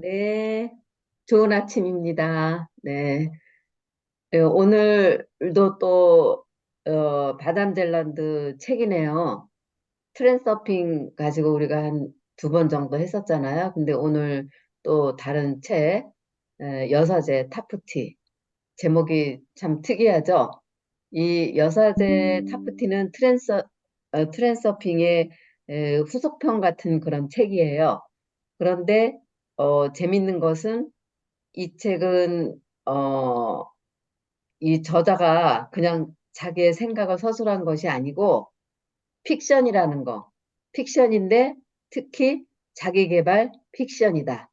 네, 좋은 아침입니다. 네, 오늘도 또 바담젤란드 책이네요. 트랜서핑 가지고 우리가 한 두 번 정도 했었잖아요. 근데 오늘 또 다른 책, 여사제 타프티. 제목이 참 특이하죠. 이 여사제 타프티는 트랜서핑의 후속편 같은 그런 책이에요. 그런데 재밌는 것은 이 책은 이 저자가 그냥 자기의 생각을 서술한 것이 아니고 픽션이라는 거. 픽션인데 특히 자기계발 픽션이다.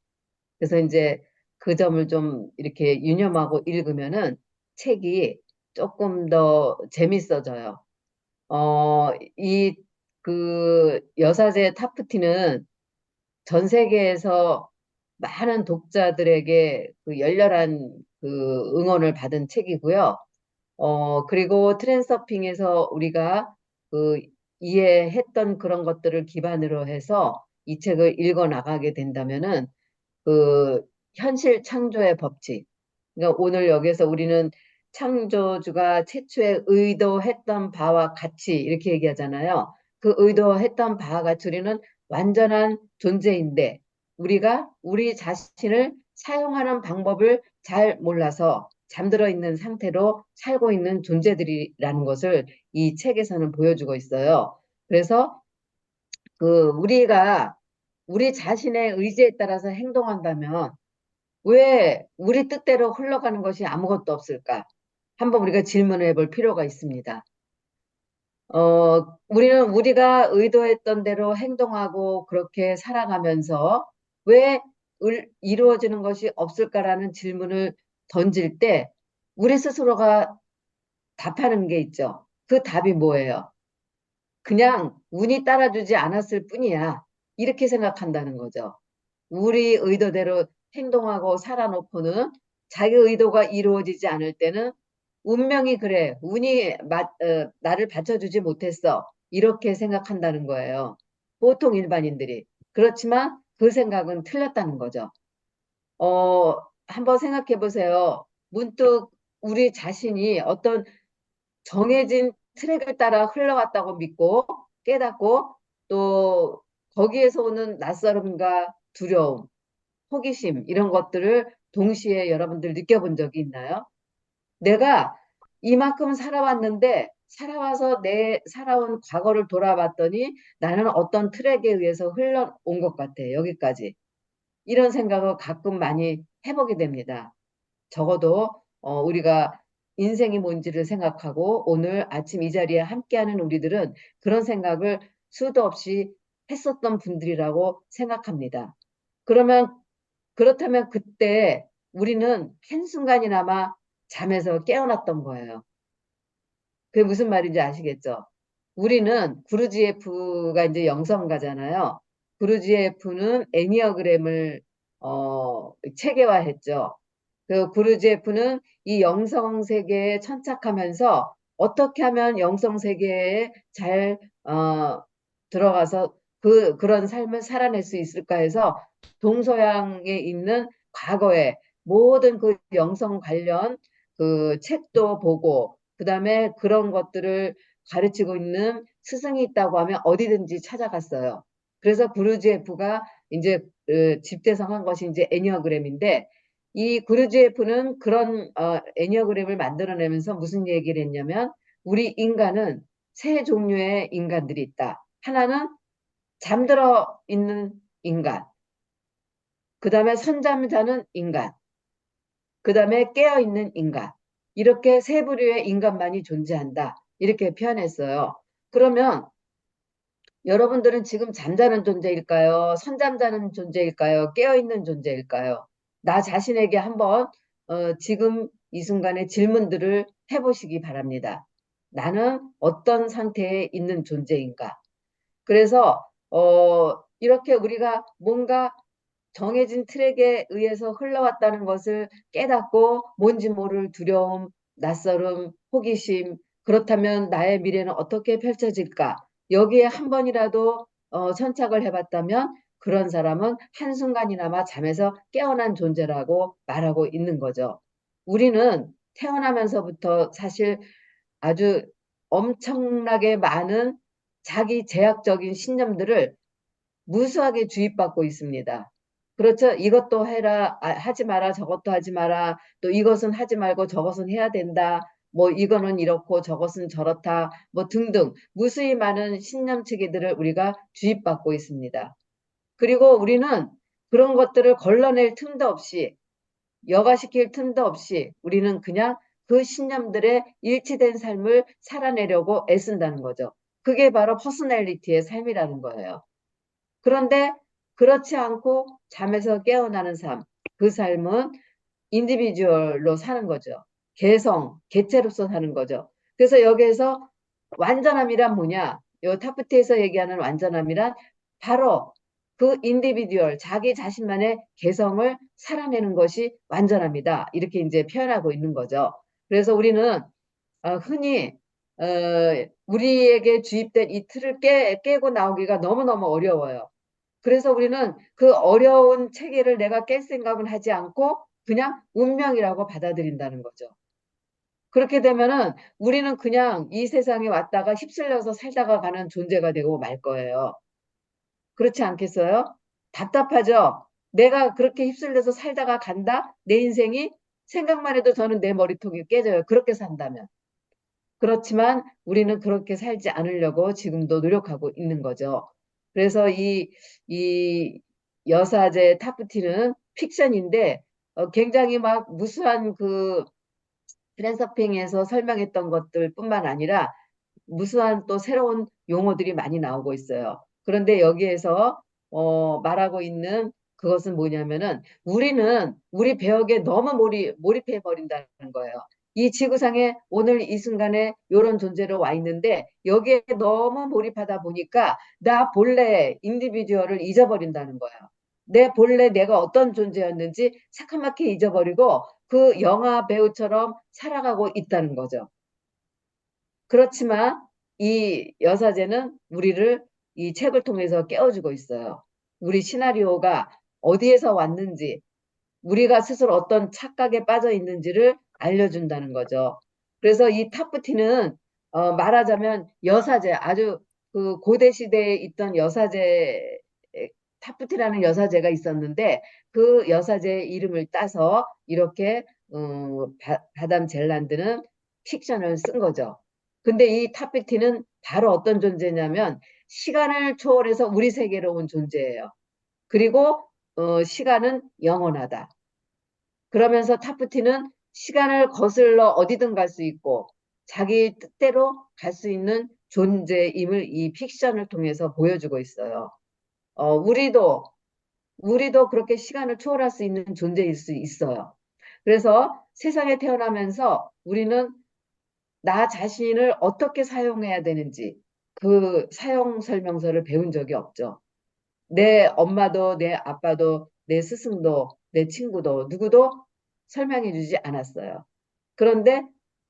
그래서 이제 그 점을 좀 이렇게 유념하고 읽으면은 책이 조금 더 재밌어져요. 이 그 여사제 타프티는 전 세계에서 많은 독자들에게 그 열렬한 그 응원을 받은 책이고요. 그리고 트랜서핑에서 우리가 그 이해했던 그런 것들을 기반으로 해서 이 책을 읽어 나가게 된다면은 그 현실 창조의 법칙. 그러니까 오늘 여기서 우리는 창조주가 최초에 의도했던 바와 같이 이렇게 얘기하잖아요. 그 의도했던 바와 같이 우리는 완전한 존재인데 우리가 우리 자신을 사용하는 방법을 잘 몰라서 잠들어 있는 상태로 살고 있는 존재들이라는 것을 이 책에서는 보여주고 있어요. 그래서 그 우리가 우리 자신의 의지에 따라서 행동한다면 왜 우리 뜻대로 흘러가는 것이 아무것도 없을까? 한번 우리가 질문을 해볼 필요가 있습니다. 우리는 우리가 의도했던 대로 행동하고 그렇게 살아가면서 왜 이루어지는 것이 없을까라는 질문을 던질 때 우리 스스로가 답하는 게 있죠. 그 답이 뭐예요? 그냥 운이 따라주지 않았을 뿐이야. 이렇게 생각한다는 거죠. 우리 의도대로 행동하고 살아놓고는 자기 의도가 이루어지지 않을 때는 운명이 그래. 나를 받쳐주지 못했어. 이렇게 생각한다는 거예요. 보통 일반인들이. 그렇지만 그 생각은 틀렸다는 거죠. 어, 한번 생각해 보세요. 문득 우리 자신이 어떤 정해진 트랙을 따라 흘러갔다고 믿고 깨닫고 또 거기에서 오는 낯설음과 두려움, 호기심 이런 것들을 동시에 여러분들 느껴본 적이 있나요? 내가 이만큼 살아왔는데 살아와서 내 살아온 과거를 돌아봤더니 나는 어떤 트랙에 의해서 흘러온 것 같아. 여기까지. 이런 생각을 가끔 많이 해보게 됩니다. 적어도 우리가 인생이 뭔지를 생각하고 오늘 아침 이 자리에 함께하는 우리들은 그런 생각을 수도 없이 했었던 분들이라고 생각합니다. 그러면 그렇다면 그때 우리는 한순간이나마 잠에서 깨어났던 거예요. 그게 무슨 말인지 아시겠죠? 우리는 구르지에프가 이제 영성가잖아요. 구르지에프는 애니어그램을 체계화했죠. 그 구르지에프는 이 영성 세계에 천착하면서 어떻게 하면 영성 세계에 잘 들어가서 그런 삶을 살아낼 수 있을까 해서 동서양에 있는 과거의 모든 그 영성 관련 그 책도 보고 그다음에 그런 것들을 가르치고 있는 스승이 있다고 하면 어디든지 찾아갔어요. 그래서 구르지에프가 이제 집대성한 것이 이제 애니어그램인데 이 구르지에프는 그런 애니어그램을 만들어내면서 무슨 얘기를 했냐면 우리 인간은 세 종류의 인간들이 있다. 하나는 잠들어 있는 인간, 그 다음에 선잠 자는 인간, 그 다음에 깨어 있는 인간. 이렇게 세 부류의 인간만이 존재한다. 이렇게 표현했어요. 그러면 여러분들은 지금 잠자는 존재일까요? 선잠자는 존재일까요? 깨어있는 존재일까요? 나 자신에게 한번 지금 이 순간에 질문들을 해보시기 바랍니다. 나는 어떤 상태에 있는 존재인가? 그래서 이렇게 우리가 뭔가 정해진 트랙에 의해서 흘러왔다는 것을 깨닫고 뭔지 모를 두려움, 낯설음, 호기심, 그렇다면 나의 미래는 어떻게 펼쳐질까? 여기에 한 번이라도 선착을 해봤다면 그런 사람은 한순간이나마 잠에서 깨어난 존재라고 말하고 있는 거죠. 우리는 태어나면서부터 사실 아주 엄청나게 많은 자기 제약적인 신념들을 무수하게 주입받고 있습니다. 그렇죠? 이것도 해라, 하지 마라, 저것도 하지 마라, 또 이것은 하지 말고 저것은 해야 된다, 뭐 이거는 이렇고 저것은 저렇다, 뭐 등등 무수히 많은 신념 체계들을 우리가 주입받고 있습니다. 그리고 우리는 그런 것들을 걸러낼 틈도 없이, 여과시킬 틈도 없이 우리는 그냥 그 신념들의 일치된 삶을 살아내려고 애쓴다는 거죠. 그게 바로 퍼스널리티의 삶이라는 거예요. 그런데 그렇지 않고 잠에서 깨어나는 삶, 그 삶은 인디비주얼로 사는 거죠. 개성, 개체로서 사는 거죠. 그래서 여기에서 완전함이란 뭐냐? 요 타프트에서 얘기하는 완전함이란 바로 그 인디비듀얼, 자기 자신만의 개성을 살아내는 것이 완전합니다. 이렇게 이제 표현하고 있는 거죠. 그래서 우리는 흔히 어, 우리에게 주입된 이 틀을 깨고 나오기가 너무너무 어려워요. 그래서 우리는 그 어려운 체계를 내가 깰 생각은 하지 않고 그냥 운명이라고 받아들인다는 거죠. 그렇게 되면은 우리는 그냥 이 세상에 왔다가 휩쓸려서 살다가 가는 존재가 되고 말 거예요. 그렇지 않겠어요? 답답하죠? 내가 그렇게 휩쓸려서 살다가 간다? 내 인생이 생각만 해도 저는 내 머리통이 깨져요. 그렇게 산다면. 그렇지만 우리는 그렇게 살지 않으려고 지금도 노력하고 있는 거죠. 그래서 이 여사제 타프티는 픽션인데 굉장히 막 무수한 그 트랜서핑에서 설명했던 것들 뿐만 아니라 무수한 또 새로운 용어들이 많이 나오고 있어요. 그런데 여기에서 말하고 있는 그것은 뭐냐면은 우리는 우리 배역에 너무 몰입해 버린다는 거예요. 이 지구상에 오늘 이 순간에 이런 존재로 와 있는데 여기에 너무 몰입하다 보니까 나 본래 인디비주얼을 잊어버린다는 거예요. 내 본래 내가 어떤 존재였는지 새카맣게 잊어버리고 그 영화 배우처럼 살아가고 있다는 거죠. 그렇지만 이 여사제는 우리를 이 책을 통해서 깨워주고 있어요. 우리 시나리오가 어디에서 왔는지, 우리가 스스로 어떤 착각에 빠져 있는지를 알려준다는 거죠. 그래서 이 타프티는 말하자면 여사제, 아주 그 고대 시대에 있던 여사제, 타프티라는 여사제가 있었는데 그 여사제의 이름을 따서 이렇게 바담 젤란드는 픽션을 쓴 거죠. 근데 이 타프티는 바로 어떤 존재냐면 시간을 초월해서 우리 세계로 온 존재예요. 그리고 시간은 영원하다. 그러면서 타프티는 시간을 거슬러 어디든 갈 수 있고 자기 뜻대로 갈 수 있는 존재임을 이 픽션을 통해서 보여주고 있어요. 우리도 그렇게 시간을 초월할 수 있는 존재일 수 있어요. 그래서 세상에 태어나면서 우리는 나 자신을 어떻게 사용해야 되는지 그 사용 설명서를 배운 적이 없죠. 내 엄마도 내 아빠도 내 스승도 내 친구도 누구도 설명해 주지 않았어요. 그런데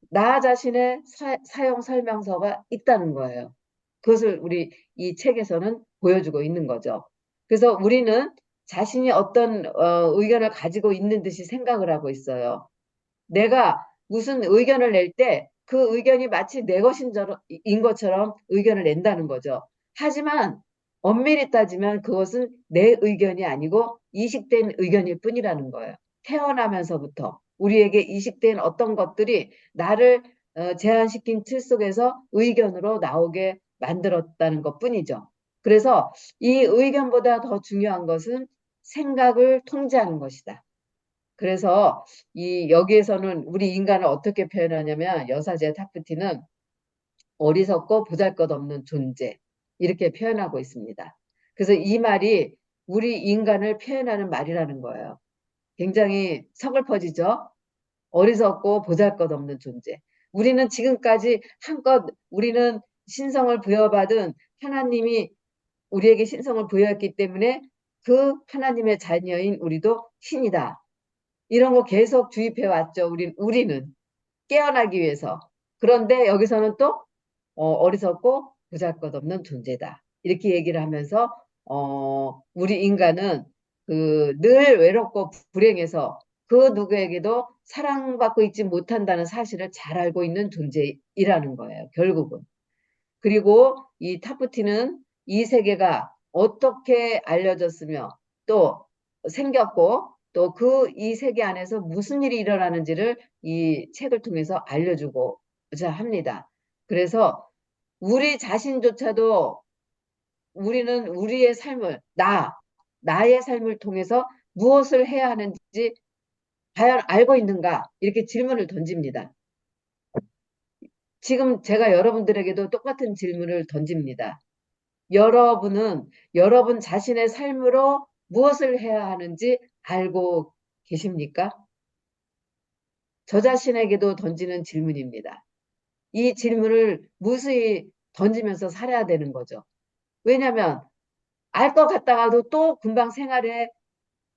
나 자신의 사용 설명서가 있다는 거예요. 그것을 우리 이 책에서는 보여주고 있는 거죠. 그래서 우리는 자신이 어떤 의견을 가지고 있는 듯이 생각을 하고 있어요. 내가 무슨 의견을 낼 때 그 의견이 마치 내 인 것처럼 의견을 낸다는 거죠. 하지만 엄밀히 따지면 그것은 내 의견이 아니고 이식된 의견일 뿐이라는 거예요. 태어나면서부터 우리에게 이식된 어떤 것들이 나를 제한시킨 틀 속에서 의견으로 나오게 만들었다는 것 뿐이죠. 그래서 이 의견보다 더 중요한 것은 생각을 통제하는 것이다. 그래서 이 여기에서는 우리 인간을 어떻게 표현하냐면 여사제 타프티는 어리석고 보잘것없는 존재 이렇게 표현하고 있습니다. 그래서 이 말이 우리 인간을 표현하는 말이라는 거예요. 굉장히 서글퍼지죠? 어리석고 보잘것없는 존재. 우리는 지금까지 한껏 우리는 신성을 부여받은 하나님이 우리에게 신성을 부여했기 때문에 그 하나님의 자녀인 우리도 신이다. 이런 거 계속 주입해 왔죠. 우리는 깨어나기 위해서. 그런데 여기서는 또 어리석고 보잘것없는 존재다. 이렇게 얘기를 하면서 우리 인간은 그 늘 외롭고 불행해서 그 누구에게도 사랑받고 있지 못한다는 사실을 잘 알고 있는 존재이라는 거예요, 결국은. 그리고 이 타프티는 이 세계가 어떻게 알려졌으며 또 생겼고 또 그 이 세계 안에서 무슨 일이 일어나는지를 이 책을 통해서 알려주고자 합니다. 그래서 우리 자신조차도 우리는 우리의 삶을 나의 삶을 통해서 무엇을 해야 하는지 과연 알고 있는가? 이렇게 질문을 던집니다. 지금 제가 여러분들에게도 똑같은 질문을 던집니다. 여러분은 여러분 자신의 삶으로 무엇을 해야 하는지 알고 계십니까? 저 자신에게도 던지는 질문입니다. 이 질문을 무수히 던지면서 살아야 되는 거죠. 왜냐하면 알 것 같다가도 또 금방 생활에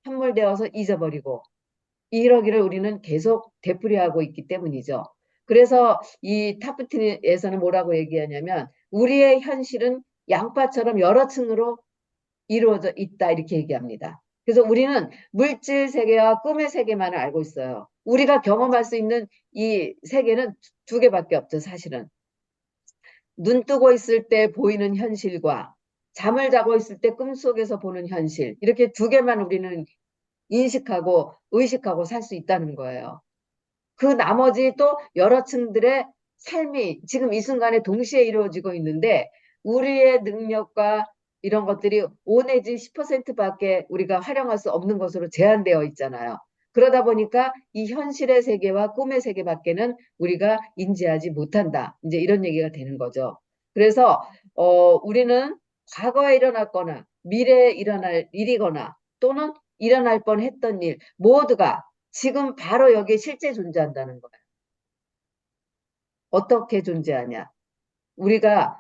함몰되어서 잊어버리고 이러기를 우리는 계속 되풀이하고 있기 때문이죠. 그래서 이 타프틴에서는 뭐라고 얘기하냐면 우리의 현실은 양파처럼 여러 층으로 이루어져 있다 이렇게 얘기합니다. 그래서 우리는 물질 세계와 꿈의 세계만을 알고 있어요. 우리가 경험할 수 있는 이 세계는 두 개밖에 없죠, 사실은. 눈 뜨고 있을 때 보이는 현실과 잠을 자고 있을 때 꿈속에서 보는 현실 이렇게 두 개만 우리는 인식하고 의식하고 살 수 있다는 거예요. 그 나머지 또 여러 층들의 삶이 지금 이 순간에 동시에 이루어지고 있는데 우리의 능력과 이런 것들이 5 내지 10%밖에 우리가 활용할 수 없는 것으로 제한되어 있잖아요. 그러다 보니까 이 현실의 세계와 꿈의 세계밖에는 우리가 인지하지 못한다. 이제 이런 얘기가 되는 거죠. 그래서 우리는 과거에 일어났거나 미래에 일어날 일이거나 또는 일어날 뻔했던 일 모두가 지금 바로 여기에 실제 존재한다는 거예요. 어떻게 존재하냐? 우리가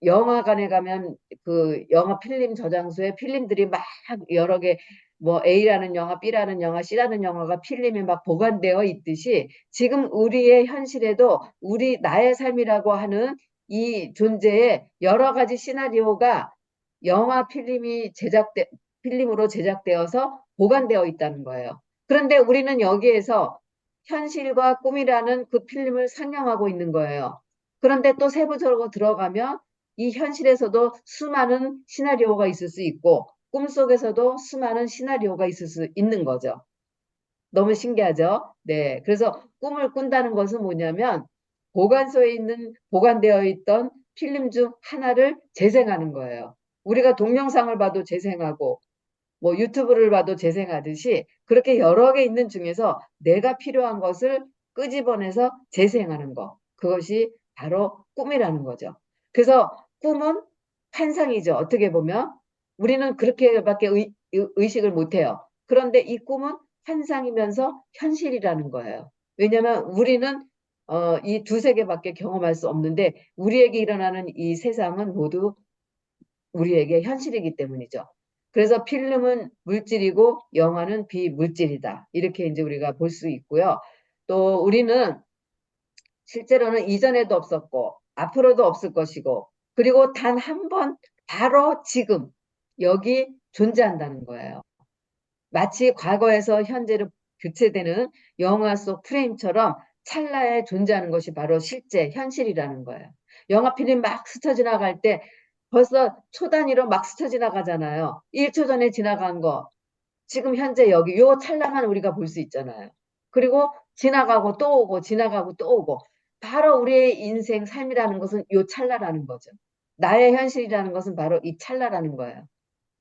영화관에 가면 그 영화 필름 저장소에 필름들이 막 여러 개 뭐 A라는 영화, B라는 영화, C라는 영화가 필름에 막 보관되어 있듯이 지금 우리의 현실에도 우리 나의 삶이라고 하는 이 존재의 여러 가지 시나리오가 영화 필름으로 제작되어서 보관되어 있다는 거예요. 그런데 우리는 여기에서 현실과 꿈이라는 그 필름을 상영하고 있는 거예요. 그런데 또 세부적으로 들어가면 이 현실에서도 수많은 시나리오가 있을 수 있고 꿈속에서도 수많은 시나리오가 있을 수 있는 거죠. 너무 신기하죠? 네. 그래서 꿈을 꾼다는 것은 뭐냐면 보관소에 있는 보관되어 있던 필름 중 하나를 재생하는 거예요. 우리가 동영상을 봐도 재생하고 뭐 유튜브를 봐도 재생하듯이 그렇게 여러 개 있는 중에서 내가 필요한 것을 끄집어내서 재생하는 거. 그것이 바로 꿈이라는 거죠. 그래서 꿈은 환상이죠. 어떻게 보면 우리는 그렇게밖에 의식을 못해요. 그런데 이 꿈은 환상이면서 현실이라는 거예요. 왜냐하면 우리는 이 두세 개밖에 경험할 수 없는데 우리에게 일어나는 이 세상은 모두 우리에게 현실이기 때문이죠. 그래서 필름은 물질이고 영화는 비물질이다. 이렇게 이제 우리가 볼 수 있고요. 또 우리는 실제로는 이전에도 없었고 앞으로도 없을 것이고 그리고 단 한 번 바로 지금 여기 존재한다는 거예요. 마치 과거에서 현재로 교체되는 영화 속 프레임처럼 찰나에 존재하는 것이 바로 실제 현실이라는 거예요. 영화 필름 막 스쳐 지나갈 때 벌써 초 단위로 막 스쳐 지나가잖아요. 1초 전에 지나간 거 지금 현재 여기 요 찰나만 우리가 볼 수 있잖아요. 그리고 지나가고 또 오고 지나가고 또 오고 바로 우리의 인생 삶이라는 것은 요 찰나라는 거죠. 나의 현실이라는 것은 바로 이 찰나라는 거예요.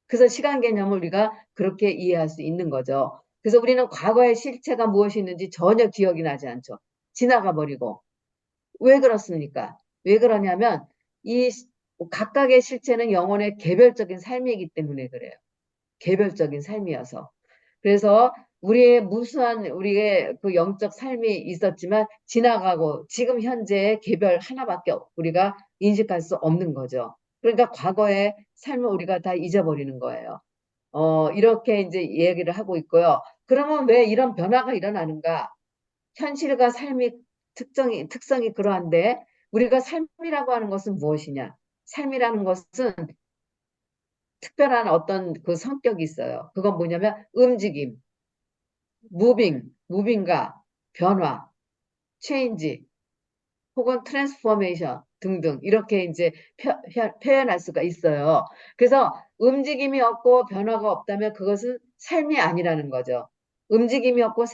그래서 시간 개념을 우리가 그렇게 이해할 수 있는 거죠. 그래서 우리는 과거의 실체가 무엇이 있는지 전혀 기억이 나지 않죠. 지나가 버리고. 왜 그렇습니까? 왜 그러냐면 이 각각의 실체는 영혼의 개별적인 삶이기 때문에 그래요. 개별적인 삶이어서. 그래서 우리의 무수한 우리의 그 영적 삶이 있었지만 지나가고 지금 현재의 개별 하나밖에 우리가 인식할 수 없는 거죠. 그러니까 과거의 삶을 우리가 다 잊어버리는 거예요. 이렇게 이제 얘기를 하고 있고요. 그러면 왜 이런 변화가 일어나는가? 현실과 삶이 특성이 그러한데 우리가 삶이라고 하는 것은 무엇이냐? 삶이라는 것은 특별한 어떤 그 성격이 있어요. 그건 뭐냐면 움직임, 무빙과 변화, 체인지, 혹은 트랜스포메이션 등등 이렇게 이제 표현할 수가 있어요. 그래서 움직임이 없고 변화가 없다면 그것은 삶이 아니라는 거죠. 움직임이 없고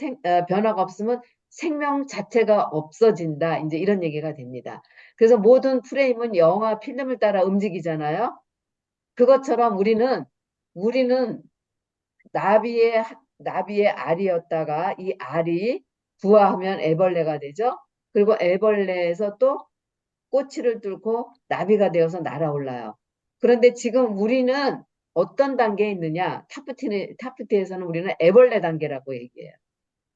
변화가 없으면 생명 자체가 없어진다. 이제 이런 얘기가 됩니다. 그래서 모든 프레임은 영화 필름을 따라 움직이잖아요. 그것처럼 우리는 나비의 알이었다가 이 알이 부화하면 애벌레가 되죠. 그리고 애벌레에서 또 꼬치를 뚫고 나비가 되어서 날아올라요. 그런데 지금 우리는 어떤 단계에 있느냐? 타프티에서는 우리는 애벌레 단계라고 얘기해요.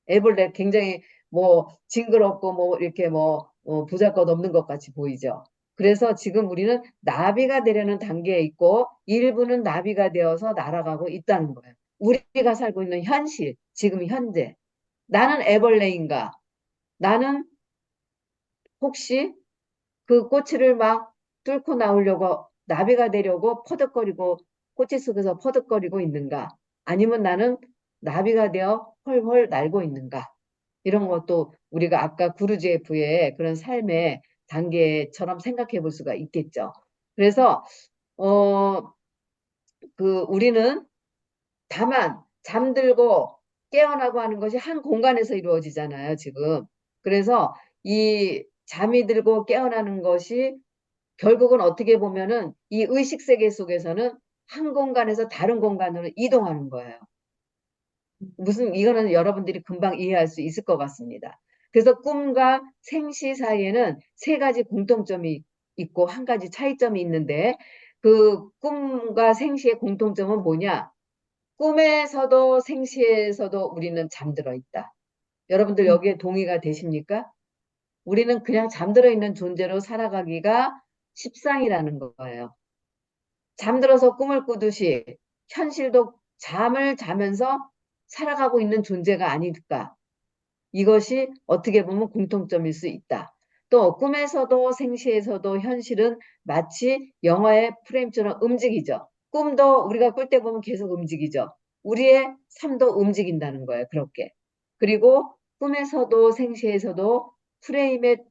애벌레 굉장히 뭐 징그럽고 뭐 이렇게 뭐 보잘것없는 것 같이 보이죠. 그래서 지금 우리는 나비가 되려는 단계에 있고 일부는 나비가 되어서 날아가고 있다는 거예요. 우리가 살고 있는 현실, 지금 현재. 나는 애벌레인가? 나는 혹시 그 꼬치를 막 뚫고 나오려고 나비가 되려고 퍼득거리고 꼬치 속에서 퍼득거리고 있는가? 아니면 나는 나비가 되어 훨훨 날고 있는가? 이런 것도 우리가 아까 구르제프의 그런 삶의 단계처럼 생각해 볼 수가 있겠죠. 그래서 어, 우리는 다만 잠들고 깨어나고 하는 것이 한 공간에서 이루어지잖아요, 지금. 그래서 이 잠이 들고 깨어나는 것이 결국은 어떻게 보면은 이 의식 세계 속에서는 한 공간에서 다른 공간으로 이동하는 거예요. 무슨 이거는 여러분들이 금방 이해할 수 있을 것 같습니다. 그래서 꿈과 생시 사이에는 세 가지 공통점이 있고 한 가지 차이점이 있는데 그 꿈과 생시의 공통점은 뭐냐? 꿈에서도 생시에서도 우리는 잠들어 있다. 여러분들 여기에 동의가 되십니까? 우리는 그냥 잠들어 있는 존재로 살아가기가 십상이라는 거예요. 잠들어서 꿈을 꾸듯이 현실도 잠을 자면서 살아가고 있는 존재가 아닐까. 이것이 어떻게 보면 공통점일 수 있다. 또 꿈에서도 생시에서도 현실은 마치 영화의 프레임처럼 움직이죠. 꿈도 우리가 꿀 때 보면 계속 움직이죠. 우리의 삶도 움직인다는 거예요. 그렇게. 그리고 꿈에서도 생시에서도 프레임의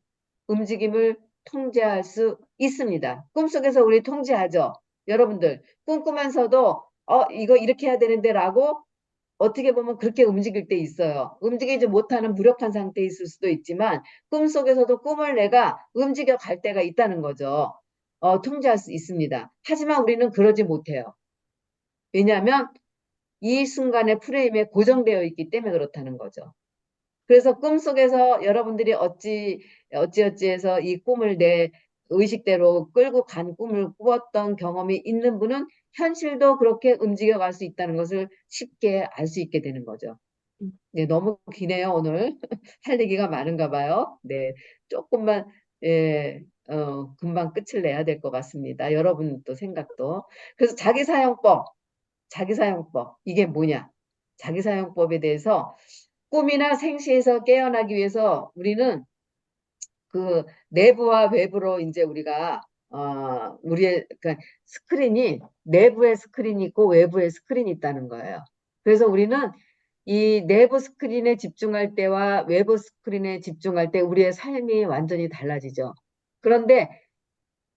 움직임을 통제할 수 있습니다. 꿈속에서 우리 통제하죠. 여러분들 꿈꾸면서도 이거 이렇게 해야 되는데 라고 어떻게 보면 그렇게 움직일 때 있어요. 움직이지 못하는 무력한 상태에 있을 수도 있지만 꿈속에서도 꿈을 내가 움직여 갈 때가 있다는 거죠. 통제할 수 있습니다. 하지만 우리는 그러지 못해요. 왜냐하면 이 순간의 프레임에 고정되어 있기 때문에 그렇다는 거죠. 그래서 꿈속에서 여러분들이 어찌어찌해서 이 꿈을 내 의식대로 끌고 간 꿈을 꾸었던 경험이 있는 분은 현실도 그렇게 움직여 갈 수 있다는 것을 쉽게 알 수 있게 되는 거죠. 네, 너무 기네요, 오늘. 할 얘기가 많은가 봐요. 네, 조금만, 예, 금방 끝을 내야 될 것 같습니다. 여러분 또 생각도. 그래서 자기사용법, 이게 뭐냐? 자기사용법에 대해서 꿈이나 생시에서 깨어나기 위해서 우리는 그 내부와 외부로 이제 우리가 우리의 그러니까 스크린이 내부의 스크린이 있고 외부의 스크린이 있다는 거예요. 그래서 우리는 이 내부 스크린에 집중할 때와 외부 스크린에 집중할 때 우리의 삶이 완전히 달라지죠. 그런데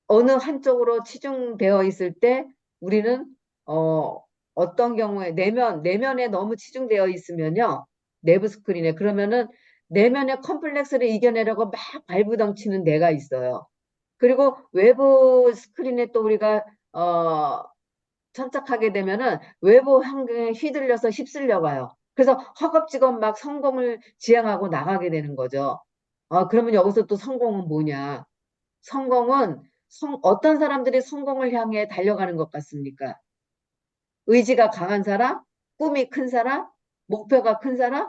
어느 한쪽으로 치중되어 있을 때 우리는 어떤 경우에 내면에 너무 치중되어 있으면요. 내부 스크린에 그러면은 내면의 컴플렉스를 이겨내려고 막 발부덩치는 내가 있어요. 그리고 외부 스크린에 또 우리가 어, 천착하게 되면은 외부 환경에 휘둘려서 휩쓸려 가요. 그래서 허겁지겁 막 성공을 지향하고 나가게 되는 거죠. 그러면 여기서 또 성공은 뭐냐? 성공은 어떤 사람들이 성공을 향해 달려가는 것 같습니까? 의지가 강한 사람, 꿈이 큰 사람, 목표가 큰 사람,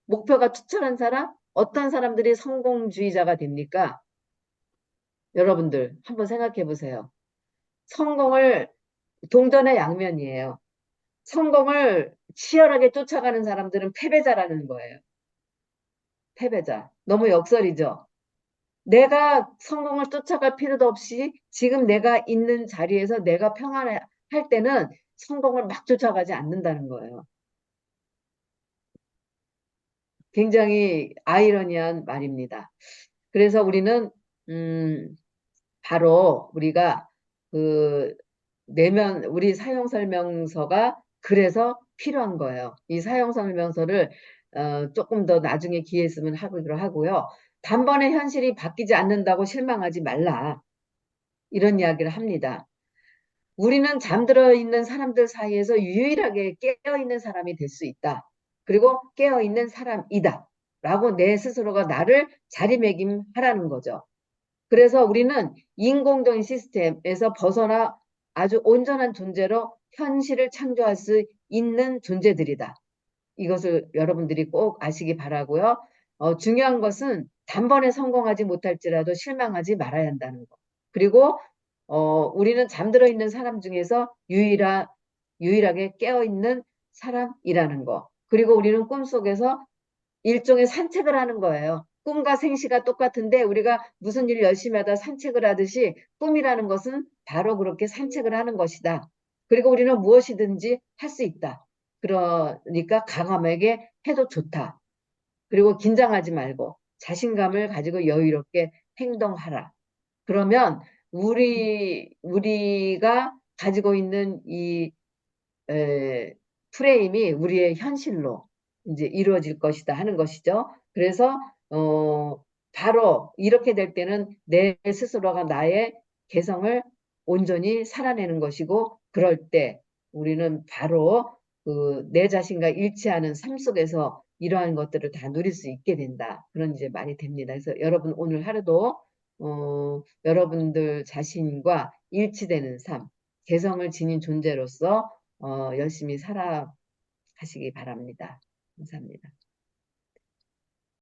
목표가 투철한 사람, 어떤 사람들이 성공주의자가 됩니까? 여러분들 한번 생각해 보세요. 성공을 동전의 양면이에요. 성공을 치열하게 쫓아가는 사람들은 패배자라는 거예요. 패배자. 너무 역설이죠. 내가 성공을 쫓아갈 필요도 없이 지금 내가 있는 자리에서 내가 할 때는 성공을 막 쫓아가지 않는다는 거예요. 굉장히 아이러니한 말입니다. 그래서 우리는 음, 바로 우리가 그 내면 우리 사용 설명서가 그래서 필요한 거예요. 이 사용 설명서를 조금 더 나중에 기회 있으면 하기로 하고요. 단번에 현실이 바뀌지 않는다고 실망하지 말라. 이런 이야기를 합니다. 우리는 잠들어 있는 사람들 사이에서 유일하게 깨어 있는 사람이 될 수 있다. 그리고 깨어 있는 사람이다. 라고 내 스스로가 나를 자리매김하라는 거죠. 그래서 우리는 인공적인 시스템에서 벗어나 아주 온전한 존재로 현실을 창조할 수 있는 존재들이다. 이것을 여러분들이 꼭 아시기 바라고요. 중요한 것은 단번에 성공하지 못할지라도 실망하지 말아야 한다는 거. 그리고 우리는 잠들어 있는 사람 중에서 유일하게 깨어 있는 사람이라는 거. 그리고 우리는 꿈속에서 일종의 산책을 하는 거예요. 꿈과 생시가 똑같은데 우리가 무슨 일을 열심히 하다 산책을 하듯이 꿈이라는 것은 바로 그렇게 산책을 하는 것이다. 그리고 우리는 무엇이든지 할 수 있다. 그러니까 강함에게 해도 좋다. 그리고 긴장하지 말고 자신감을 가지고 여유롭게 행동하라. 그러면 우리가 가지고 있는 이 에, 프레임이 우리의 현실로 이제 이루어질 것이다 하는 것이죠. 그래서 바로 이렇게 될 때는 내 스스로가 나의 개성을 온전히 살아내는 것이고, 그럴 때 우리는 바로 그 내 자신과 일치하는 삶 속에서 이러한 것들을 다 누릴 수 있게 된다. 그런 이제 말이 됩니다. 그래서 여러분 오늘 하루도 여러분들 자신과 일치되는 삶, 개성을 지닌 존재로서 열심히 살아가시기 바랍니다. 감사합니다.